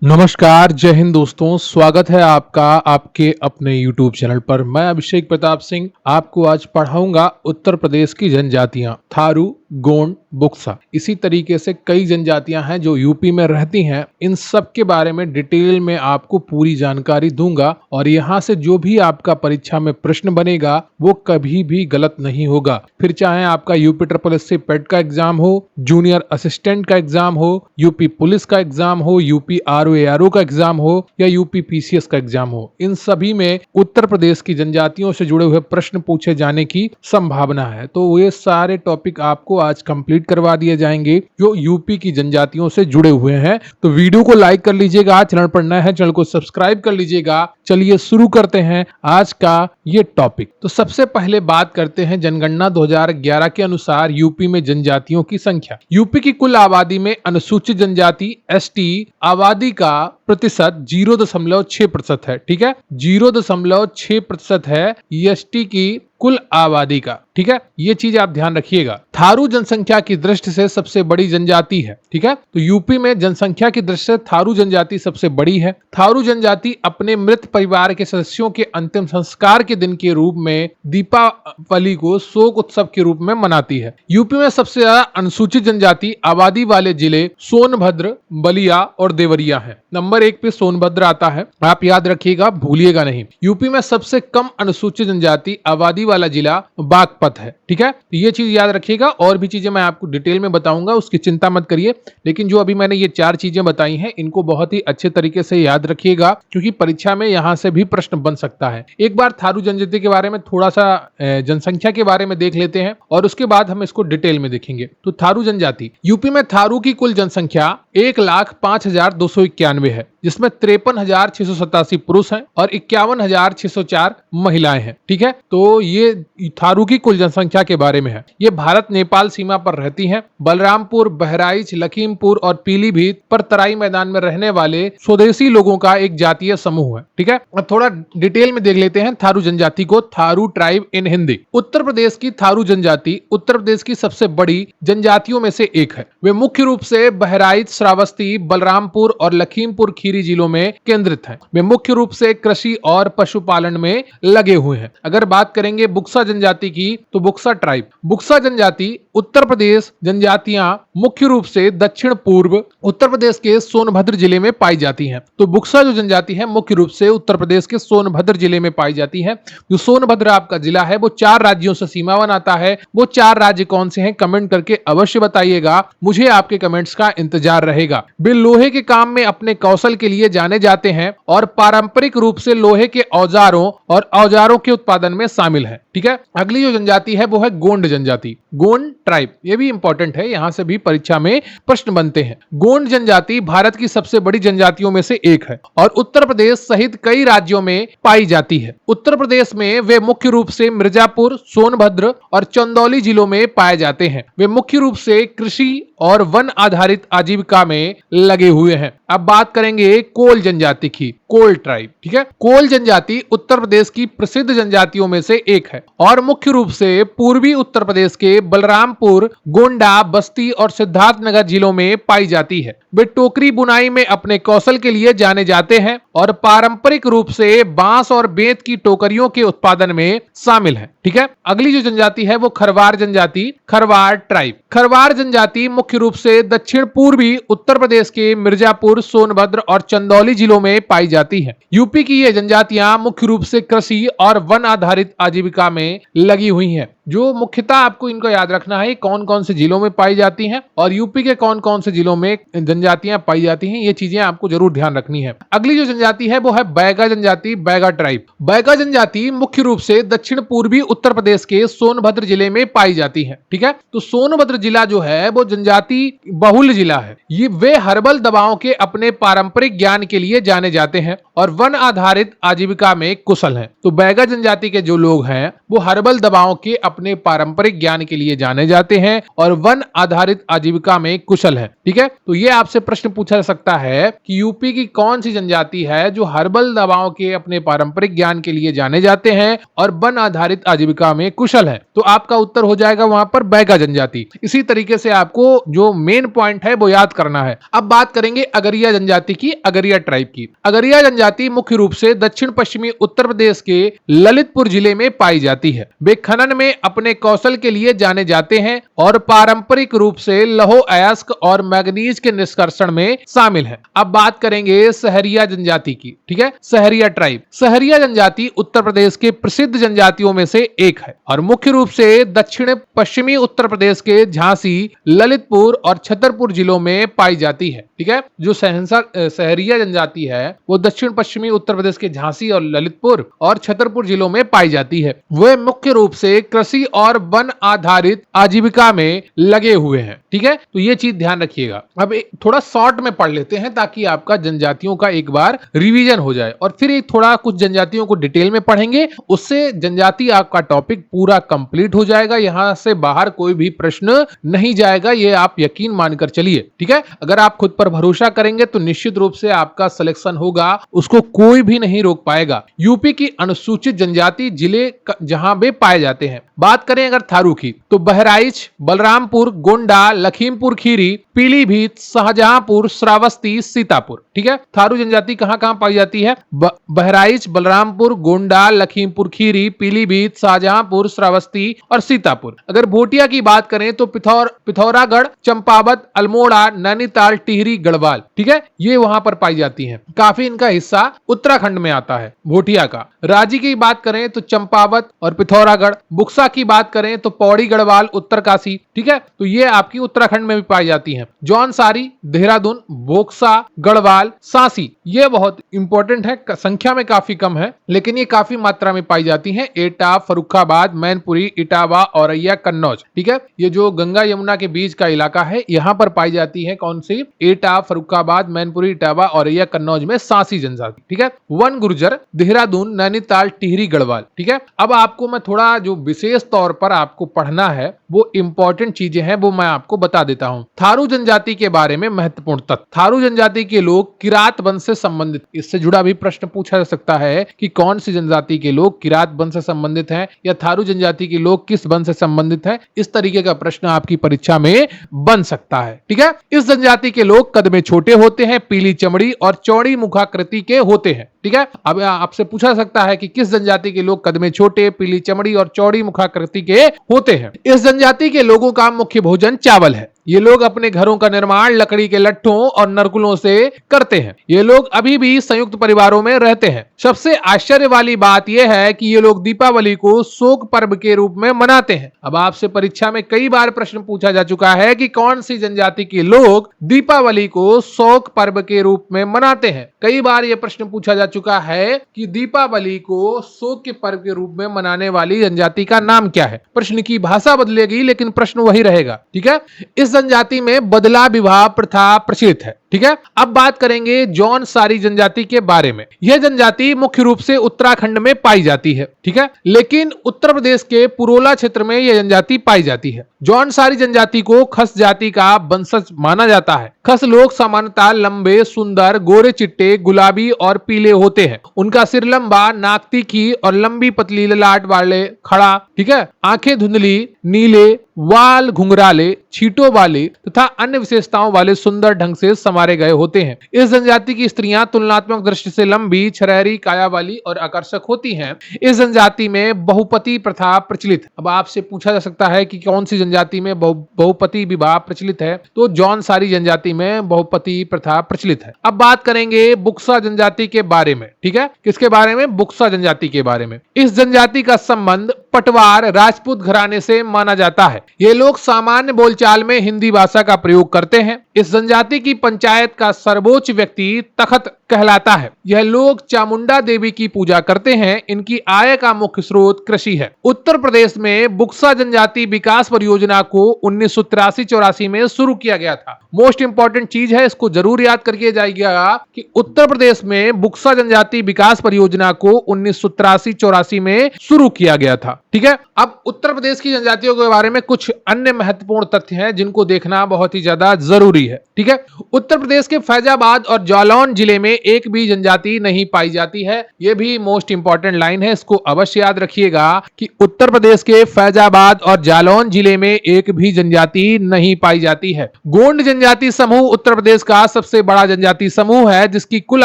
नमस्कार, जय हिंद दोस्तों। स्वागत है आपका आपके अपने YouTube चैनल पर। मैं अभिषेक प्रताप सिंह आपको आज पढ़ाऊंगा उत्तर प्रदेश की जनजातियां थारू, गोंड, बुक्सा। इसी तरीके से कई जनजातियां हैं जो यूपी में रहती हैं। इन सब के बारे में डिटेल में आपको पूरी जानकारी दूंगा और यहाँ से जो भी आपका परीक्षा में प्रश्न बनेगा वो कभी भी गलत नहीं होगा। फिर चाहे आपका यूपी SSSC पेट का एग्जाम हो, जूनियर असिस्टेंट का एग्जाम हो, यूपी पुलिस का एग्जाम हो, यूपी RO का एग्जाम हो या यूपी PCS का एग्जाम हो, इन सभी में उत्तर प्रदेश की जनजातियों से जुड़े हुए प्रश्न पूछे जाने की संभावना है। तो ये सारे टॉपिक आपको आज कंप्लीट करवा दिए जाएंगे जो यूपी की जनजातियों से जुड़े हुए हैं। तो वीडियो को लाइक कर लीजिएगा, चैनल पर नया है चैनल को सब्सक्राइब कर लीजिएगा। चलिए शुरू करते हैं आज का ये टॉपिक। तो सबसे पहले बात करते हैं जनगणना 2011 के अनुसार यूपी में जनजातियों की संख्या। यूपी की कुल आबादी में अनुसूचित जनजाति ST आबादी का प्रतिशत 0.6% है। ठीक है, 0.6% है ST की कुल आबादी का। ठीक है, ये चीज आप ध्यान रखिएगा। थारू जनसंख्या की दृष्टि से सबसे बड़ी जनजाति है। ठीक है, तो यूपी में जनसंख्या की दृष्टि से थारू जनजाति सबसे बड़ी है। थारू जनजाति अपने मृत परिवार के सदस्यों के अंतिम संस्कार के दिन के रूप में दीपावली को शोक उत्सव के रूप में मनाती है। यूपी में सबसे ज्यादा अनुसूचित जनजाति आबादी वाले जिले सोनभद्र, बलिया और देवरिया है। नंबर 1 पे सोनभद्र आता है, आप याद रखिएगा, भूलिएगा नहीं। यूपी में सबसे कम अनुसूचित जनजाति आबादी वाला जिला बागपत है। ठीक है, तो ये चीज याद रखिएगा। और भी चीजें मैं आपको डिटेल में बताऊंगा, उसकी चिंता मत करिए। लेकिन जो अभी मैंने ये 4 चीजें बताई हैं इनको बहुत ही अच्छे तरीके से याद रखिएगा क्योंकि परीक्षा में यहां से भी प्रश्न बन सकता है। एक बार थारू जनजाति के बारे में थोड़ा सा जनसंख्या के बारे में देख लेते हैं और उसके बाद हम इसको डिटेल में देखेंगे। तो थारू जनजाति, यूपी में थारू की कुल जनसंख्या 1,05,291 है, जिसमें 53,687 पुरुष हैं और 51,604 महिलाएं हैं। ठीक है, तो ये थारू की कुल जनसंख्या के बारे में है। ये भारत नेपाल सीमा पर रहती हैं। बलरामपुर, बहराइच, लखीमपुर और पीलीभीत पर तराई मैदान में रहने वाले स्वदेशी लोगों का एक जातीय समूह है। ठीक है, अब थोड़ा डिटेल में देख लेते हैं थारू जनजाति को। Tharu tribe in Hindi. उत्तर प्रदेश की थारू जनजाति उत्तर प्रदेश की सबसे बड़ी जनजातियों में से एक है। वे मुख्य रूप से बहराइच, श्रावस्ती, बलरामपुर और लखीमपुर खीरी जिलों में केंद्रित हैं। वे मुख्य रूप से कृषि और पशुपालन में लगे हुए हैं। अगर बात करेंगे बुक्सा जनजाति की, तो बुक्सा ट्राइब, बुक्सा जनजाति उत्तर प्रदेश जनजातियां मुख्य रूप से दक्षिण पूर्व उत्तर प्रदेश के सोनभद्र जिले में पाई जाती हैं। तो बुक्सा जो जनजाति है मुख्य रूप से उत्तर प्रदेश के सोनभद्र जिले में पाई जाती है। जो सोनभद्र आपका जिला है वो 4 राज्यों से सीमा बनाता है। वो 4 राज्य कौन से हैं कमेंट करके अवश्य बताइएगा, मुझे आपके कमेंट्स का इंतजार रहेगा। वे लोहे के काम में अपने कौशल के लिए जाने जाते हैं और पारंपरिक रूप से लोहे के औजारों और औजारों के उत्पादन में शामिल है। ठीक है, अगली जो जनजाति है वो है गोंड जनजाति, गोंड ट्राइब। ये भी इंपॉर्टेंट है, यहां से भी परीक्षा में प्रश्न बनते हैं। गोंड जनजाति भारत की सबसे बड़ी जनजातियों में से एक है और उत्तर प्रदेश सहित कई राज्यों में पाई जाती है। उत्तर प्रदेश में वे मुख्य रूप से मिर्जापुर, सोनभद्र और चंदौली जिलों में पाए जाते हैं। वे मुख्य रूप से कृषि और वन आधारित आजीविका में लगे हुए हैं। अब बात करेंगे कोल जनजाति की, कोल ट्राइब। ठीक है, कोल जनजाति उत्तर प्रदेश की प्रसिद्ध जनजातियों में से एक है और मुख्य रूप से पूर्वी उत्तर प्रदेश के बलरामपुर, गोंडा, बस्ती और सिद्धार्थनगर जिलों में पाई जाती है। वे टोकरी बुनाई में अपने कौशल के लिए जाने जाते हैं और पारंपरिक रूप से बांस और बेंत की टोकरियों के उत्पादन में शामिल है। ठीक है, अगली जो जनजाति है वो खरवार जनजाति, खरवार ट्राइब। खरवार जनजाति मुख्य रूप से दक्षिण पूर्वी उत्तर प्रदेश के मिर्जापुर, सोनभद्र और चंदौली जिलों में पाई जाती है। यूपी की ये जनजातियां मुख्य रूप से कृषि और वन आधारित आजीविका में लगी हुई हैं। जो मुख्यतः आपको इनको याद रखना है कौन कौन से जिलों में पाई जाती हैं और यूपी के कौन कौन से जिलों में जनजातियां पाई जाती हैं, ये चीजें आपको जरूर ध्यान रखनी है। अगली जो जनजाति है वो है बैगा जनजाति, बैगा ट्राइब। बैगा जनजाति मुख्य रूप से दक्षिण पूर्वी उत्तर प्रदेश के सोनभद्र जिले में पाई जाती है। ठीक है, तो सोनभद्र जिला जो है वो जनजाति बहुल जिला है। ये वे हर्बल दवाओं के अपने पारंपरिक ज्ञान के लिए जाने जाते हैं और वन आधारित आजीविका में कुशल हैं। तो बैगा जनजाति के जो लोग हैं वो हर्बल दवाओं के अपने पारंपरिक ज्ञान के लिए जाने जाते हैं और वन आधारित आजीविका में कुशल है। ठीक है, तो ये आपसे प्रश्न पूछा जा सकता है कि यूपी की कौन सी जनजाति है जो हर्बल दवाओं के अपने पारंपरिक ज्ञान के लिए जाने जाते हैं और वन आधारित आजीविका में कुशल है। तो आपका उत्तर हो जाएगा वहां पर बैगा जनजाति। इसी तरीके से आपको जो मेन पॉइंट है वो याद करना है। अब बात करेंगे अगरिया जनजाति की, अगरिया ट्राइब की। अगरिया जनजाति मुख्य रूप से दक्षिण पश्चिमी उत्तर प्रदेश के ललितपुर जिले में पाई जाती है। वे खनन में अपने कौशल के लिए जाने जाते हैं और पारंपरिक रूप से लौह अयस्क और मैग्नीज के निष्कर्षण में शामिल है। अब बात करेंगे सहरिया जनजाति की। ठीक है, सहरिया ट्राइब। सहरिया जनजाति उत्तर प्रदेश के प्रसिद्ध जनजातियों में से एक है और मुख्य रूप से दक्षिण पश्चिमी उत्तर प्रदेश के झांसी, ललितपुर और छतरपुर जिलों में पाई जाती है। ठीक है, जो सहरिया जनजाति है वो दक्षिण पश्चिमी उत्तर प्रदेश के झांसी और ललितपुर और छतरपुर जिलों में पाई जाती है। वे मुख्य रूप से कृषि और वन आधारित आजीविका में लगे हुए हैं। ठीक है, तो ये चीज ध्यान रखिएगा। अब थोड़ा शॉर्ट में पढ़ लेते हैं ताकि आपका जनजातियों का एक बार रिवीजन हो जाए और फिर थोड़ा कुछ जनजातियों को डिटेल में पढ़ेंगे। उससे जनजाति आपका टॉपिक पूरा कंप्लीट हो जाएगा। यहां से बाहर कोई भी प्रश्न नहीं जाएगा, ये आप यकीन मानकर चलिए। ठीक है, अगर आप खुद पर भरोसा करेंगे तो निश्चित रूप से आपका सिलेक्शन होगा, उसको कोई भी नहीं रोक पाएगा। यूपी की अनुसूचित जनजाति जिले जहां वे पाए जाते हैं। बात करें अगर थारू की तो बहराइच, बलरामपुर, गोंडा, लखीमपुर खीरी, पीलीभीत, शाहजहांपुर, श्रावस्ती, सीतापुर। ठीक है, थारू जनजाति कहां कहां पाई जाती है? बहराइच, बलरामपुर, गोंडा, लखीमपुर खीरी, पीलीभीत, शाहजहांपुर, श्रावस्ती और सीतापुर। अगर भोटिया की बात करें तो पिथौरागढ़, चंपावत, अल्मोड़ा, नैनीताल, टिहरी, गढ़वाल। ठीक है, ये वहां पर पाई जाती हैं। काफी इनका हिस्सा उत्तराखंड में आता है भोटिया का। राजी की बात करें तो चंपावत और पिथौरागढ़। बुक्सा की बात करें तो पौड़ी, गढ़वाल, उत्तरकाशी। ठीक है, तो ये आपकी उत्तराखंड में भी पाई जाती हैं। जौनसारी, देहरादून, बोक्सा, गढ़वाल, सांसी, ये बहुत इंपॉर्टेंट है, संख्या में काफी कम है लेकिन ये काफी मात्रा में पाई जाती हैं। एटा, फर्रुखाबाद, मैनपुरी, इटावा, औरैया, कन्नौज। ठीक है, ये जो गंगा यमुना के बीच का इलाका है यहां पर पाई जाती है कौन सी? एटा, फर्रुखाबाद, मैनपुरी, इटावा, औरैया, कन्नौज में सांसी जनजाति। ठीक है, वन गुर्जर, देहरादून, नैनीताल, टिहरी, गढ़वाल। ठीक है, अब आपको मैं थोड़ा जो विशेष तौर पर आपको पढ़ना है वो इंपॉर्टेंट चीजें हैं वो मैं आपको बता देता हूं। थारू जनजाति के बारे में महत्वपूर्ण तथ्य। थारू जनजाति के लोग किरात वंश से संबंधित, इससे जुड़ा भी प्रश्न पूछा जा सकता है कि कौन सी जनजाति के लोग किरात वंश से संबंधित हैं या थारू जनजाति के लोग किस वंश से संबंधित हैं। इस तरीके का प्रश्न आपकी परीक्षा में बन सकता है। ठीक है, इस जनजाति के लोग कद में छोटे होते हैं, पीली चमड़ी और चौड़ी मुखाकृति के होते हैं। ठीक है, अब आपसे पूछा जा सकता है कि किस जनजाति के लोग कद में छोटे, पीली चमड़ी और चौड़ी मुखाकृति के होते हैं। इस जनजाति के लोगों का मुख्य भोजन चावल है। ये लोग अपने घरों का निर्माण लकड़ी के लट्ठों और नरकुलों से करते हैं। ये लोग अभी भी संयुक्त परिवारों में रहते हैं। सबसे आश्चर्य वाली बात यह है कि ये लोग दीपावली को शोक पर्व के रूप में मनाते हैं। अब आपसे परीक्षा में कई बार प्रश्न पूछा जा चुका है कि कौन सी जनजाति के लोग दीपावली को शोक पर्व के रूप में मनाते हैं। कई बार यह प्रश्न पूछा जा चुका है कि दीपावली को शोक के पर्व के रूप में मनाने वाली जनजाति का नाम क्या है। प्रश्न की भाषा बदलेगी लेकिन प्रश्न वही रहेगा। ठीक है, इस जनजाति में बदला विवाह प्रथा प्रचलित है। ठीक है, अब बात करेंगे जौनसारी जनजाति के बारे में। यह जनजाति मुख्य रूप से उत्तराखंड में पाई जाती है। ठीक है, लेकिन उत्तर प्रदेश के पुरोला क्षेत्र में यह जनजाति पाई जाती है। जौनसारी जनजाति को खस जाति का वंशज माना जाता है। खस लोग सामान्यतः लंबे, सुंदर, गोरे चिट्टे, गुलाबी और पीले होते हैं। उनका सिर लंबा, नाक तीखी और लंबी पतली ललाट वाले खड़ा। ठीक है, आंखें धुंधली, नीले, वाल घुंघराले, छींटों वाले तथा अन्य विशेषताओं वाले सुंदर ढंग से संवारे गए होते हैं। इस जनजाति की स्त्रियां तुलनात्मक दृष्टि से लंबी, छरहरी काया वाली और आकर्षक होती हैं। इस जनजाति में बहुपति प्रथा प्रचलित। अब आपसे पूछा जा सकता है कि कौन सी जनजाति में बहुपति विवाह प्रचलित है, तो जौनसारी जनजाति में बहुपति प्रथा प्रचलित है। अब बात करेंगे बुक्सा जनजाति के बारे में। ठीक है, किसके बारे में? बुक्सा जनजाति के बारे में। इस जनजाति का संबंध पटवार राजपूत घराने से माना जाता है। ये लोग सामान्य बोलचाल में हिंदी भाषा का प्रयोग करते हैं। इस जनजाति की पंचायत पंचायत का सर्वोच्च व्यक्ति तखत कहलाता है। यह लोग चामुंडा देवी की पूजा करते हैं। इनकी आय का मुख्य स्रोत कृषि है। उत्तर प्रदेश में बुक्सा जनजाति विकास परियोजना को 1983-84 में शुरू किया गया था। मोस्ट इंपॉर्टेंट चीज है, इसको जरूर याद करके जाइएगा कि उत्तर प्रदेश में बुक्सा जनजाति विकास परियोजना को 1983-84 में शुरू किया गया था। ठीक है, अब उत्तर प्रदेश की जनजातियों के बारे में कुछ अन्य महत्वपूर्ण तथ्य हैं जिनको देखना बहुत ही ज्यादा जरूरी है। ठीक है, उत्तर प्रदेश के फैजाबाद और जालौन जिले में एक भी जनजाति नहीं पाई जाती है। यह भी मोस्ट इंपॉर्टेंट लाइन है, इसको अवश्य याद रखिएगा कि उत्तर प्रदेश के फैजाबाद और जालौन जिले में एक भी जनजाति नहीं पाई जाती है। गोंड जनजाति समूह उत्तर प्रदेश का सबसे बड़ा जनजाति समूह है, जिसकी कुल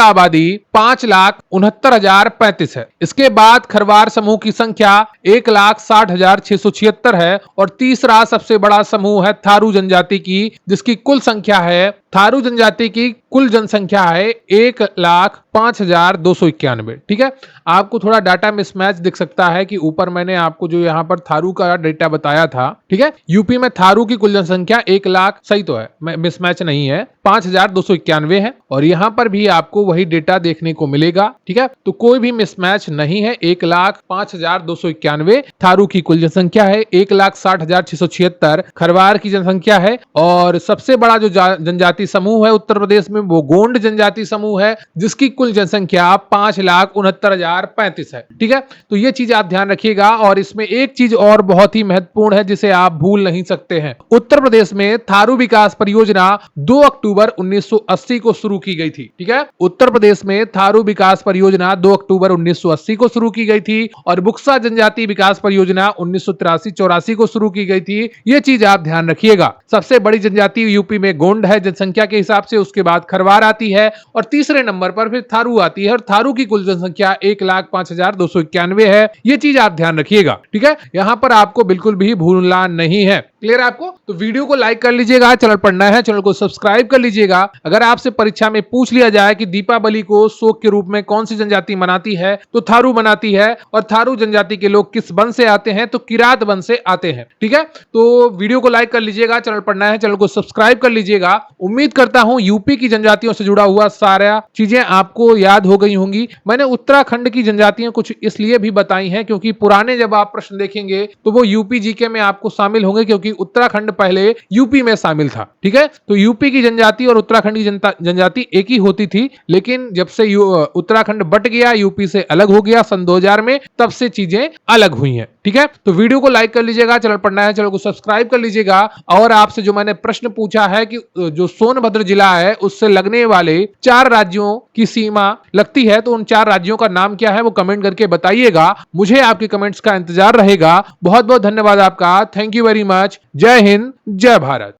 आबादी 5,69,035 है। इसके बाद खरवार समूह की संख्या 1,60,676 है और तीसरा सबसे बड़ा समूह है थारू जनजाति की, जिसकी कुल संख्या है, थारू जनजाति की कुल जनसंख्या है 1,05,291। ठीक है, आपको थोड़ा डाटा मिसमैच दिख सकता है कि ऊपर मैंने आपको जो यहाँ पर थारू का डेटा बताया था। ठीक है, यूपी में थारू की कुल जनसंख्या 1,00,000 सही तो है, मिसमैच नहीं है, 5,291 है और यहाँ पर भी आपको वही डेटा देखने को मिलेगा। ठीक है, तो कोई भी मिसमैच नहीं है। 1,05,291 थारू की कुल जनसंख्या है, 1,60,676 खरवार की जनसंख्या है और सबसे बड़ा जो जनजाति समूह है उत्तर प्रदेश में वो गोंड जनजाति समूह है, जिसकी कुल जनसंख्या 5,69,035 है। ठीक है, तो ये चीज आप ध्यान रखिएगा। और इसमें एक चीज और बहुत ही महत्वपूर्ण है जिसे आप भूल नहीं सकते हैं। उत्तर प्रदेश में थारू विकास परियोजना 2 अक्टूबर 1980 को शुरू की गई थी। ठीक है, उत्तर प्रदेश में थारू विकास परियोजना 2 अक्टूबर 1980 को शुरू की गई थी और बुक्सा जनजाति विकास परियोजना 1983-84 को शुरू की गई थी। ये चीज आप ध्यान रखिएगा। सबसे बड़ी जनजाति यूपी में गोंड है जनसंख्या के हिसाब से, उसके बाद खरवार आती है और तीसरे नंबर पर फिर थारू आती है और थारू की कुल जनसंख्या 1,05,291 है। ये चीज आप ध्यान रखिएगा। ठीक है, यहां पर आपको बिल्कुल भी भूलना नहीं है। क्लियर आपको? तो वीडियो को लाइक कर लीजिएगा, चैनल पर नया है चैनल को सब्सक्राइब कर लीजिएगा। अगर आपसे परीक्षा में पूछ लिया जाए कि दीपावली को शोक के रूप में कौन सी जनजाति मनाती है, तो थारू मनाती है और थारू जनजाति के लोग किस वन से आते हैं, तो किरात वन से आते हैं। ठीक है, तो वीडियो को लाइक कर लीजिएगा, चैनल पर नया है चैनल को सब्सक्राइब कर लीजिएगा। उम्मीद करता हूं यूपी की जनजातियों से जुड़ा हुआ सारा चीजें आपको याद हो गई होंगी। मैंने उत्तराखंड की जनजातियां कुछ इसलिए भी बताई हैं क्योंकि पुराने जब आप प्रश्न देखेंगे तो वो यूपी जीके में आपको शामिल होंगे, क्योंकि उत्तराखंड पहले यूपी में शामिल था। ठीक है, तो यूपी की जनजाति और उत्तराखंड की जनजाति एक ही होती थी, लेकिन जब से उत्तराखंड बट गया, यूपी से अलग हो गया सन 2000 में, तब से चीजें अलग हुई हैं। ठीक है, तो वीडियो को लाइक कर लीजिएगा, चैनल पर नया है चैनल को सब्सक्राइब कर लीजिएगा। और आपसे जो मैंने प्रश्न पूछा है कि जो सोनभद्र जिला है उससे लगने वाले 4 राज्यों की सीमा लगती है, तो उन 4 राज्यों का नाम क्या है वो कमेंट करके बताइएगा। मुझे आपके कमेंट्स का इंतजार रहेगा। बहुत बहुत धन्यवाद आपका। Thank you very much. जय हिंद, जय भारत।